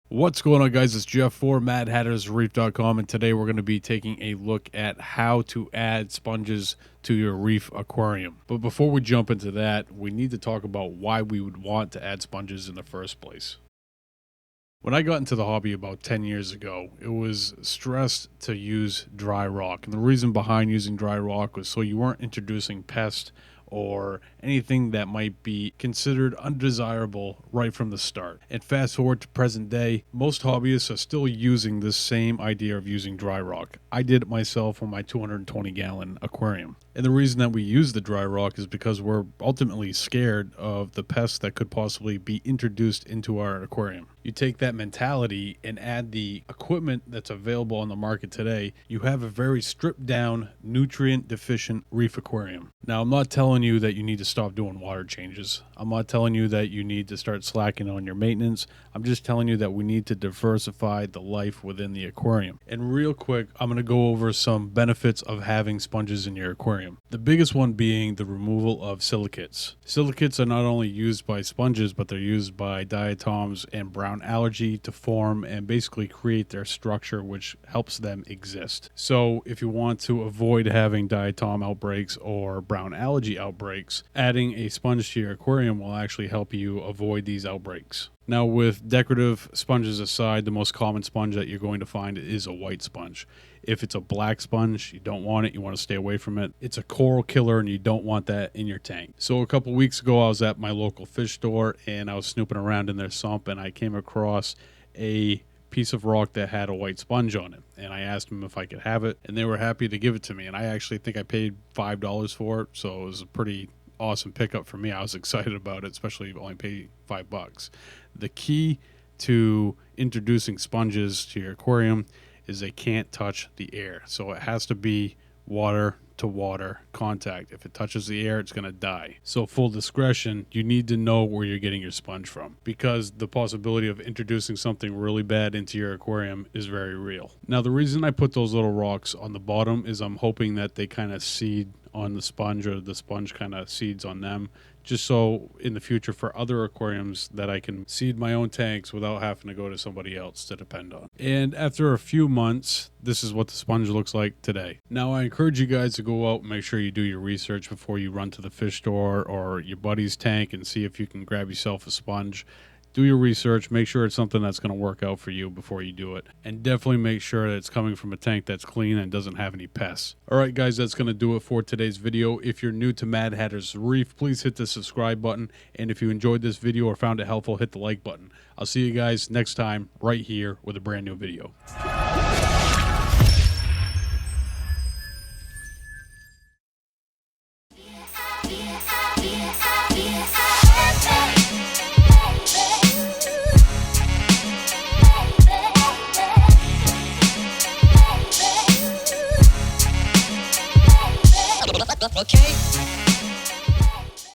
What's going on, guys? It's Jeff for MadHattersReef.com, and today we're going to be taking a look at how to add sponges to your reef aquarium. But before we jump into that, we need to talk about why we would want to add sponges in the first place. When I got into the hobby about 10 years ago, it was stressed to use dry rock. And the reason behind using dry rock was so you weren't introducing pests or anything that might be considered undesirable right from the start. And fast forward to present day, most hobbyists are still using this same idea of using dry rock. I did it myself on my 220-gallon aquarium. And the reason that we use the dry rock is because we're ultimately scared of the pests that could possibly be introduced into our aquarium. You take that mentality and add the equipment that's available on the market today, you have a very stripped down, nutrient deficient reef aquarium. Now, I'm not telling you that you need to stop doing water changes. I'm not telling you that you need to start slacking on your maintenance. I'm just telling you that we need to diversify the life within the aquarium. And real quick, I'm going to go over some benefits of having sponges in your aquarium. The biggest one being the removal of silicates. Silicates are not only used by sponges, but they're used by diatoms and brown algae to form and basically create their structure, which helps them exist. So if you want to avoid having diatom outbreaks or brown algae outbreaks, adding a sponge to your aquarium will actually help you avoid these outbreaks. Now, with decorative sponges aside, the most common sponge that you're going to find is a white sponge. If it's a black sponge, you don't want it. You want to stay away from it. It's a coral killer, and you don't want that in your tank. So a couple weeks ago, I was at my local fish store, and I was snooping around in their sump, and I came across a piece of rock that had a white sponge on it. And I asked them if I could have it, and they were happy to give it to me. And I actually think I paid $5 for it, so it was a pretty awesome pickup for me. I was excited about it, especially if you only pay $5. The key to introducing sponges to your aquarium is they can't touch the air. So it has to be water to water contact. If it touches the air, it's going to die. So full discretion, you need to know where you're getting your sponge from, because the possibility of introducing something really bad into your aquarium is very real. Now, the reason I put those little rocks on the bottom is I'm hoping that they kind of seed on the sponge, or the sponge kind of seeds on them, just so in the future for other aquariums that I can seed my own tanks without having to go to somebody else to depend on. And after a few months, this is what the sponge looks like today. Now, I encourage you guys to go out and make sure you do your research before you run to the fish store or your buddy's tank and see if you can grab yourself a sponge. Do your research, make sure it's something that's going to work out for you before you do it. And definitely make sure that it's coming from a tank that's clean and doesn't have any pests. All right, guys, that's going to do it for today's video. If you're new to Mad Hatter's Reef, please hit the subscribe button. And if you enjoyed this video or found it helpful, hit the like button. I'll see you guys next time right here with a brand new video. Okay.